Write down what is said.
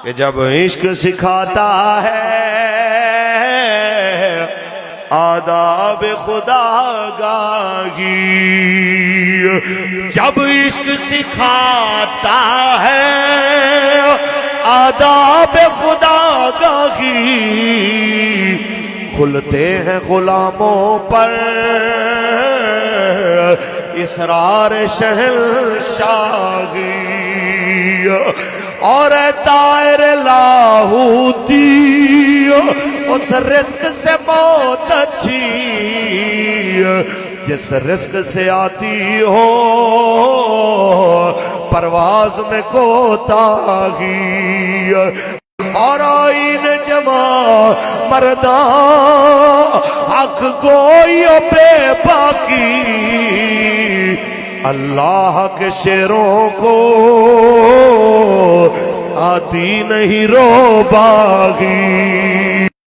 کہ جب عشق سکھاتا ہے آداب خدا گاہی، جب عشق سکھاتا ہے آداب خدا گاہی، کھلتے ہیں غلاموں پر اسرار شہنشاہی، اور اے طائر لاہوتی اس رزق سے بہت اچھی جس رزق سے آتی ہو پرواز میں کوتاہی، اور آئین جمع مردان حق گوئی و بے باکی، اللہ کے شیروں کو آتی نہیں رو باغی۔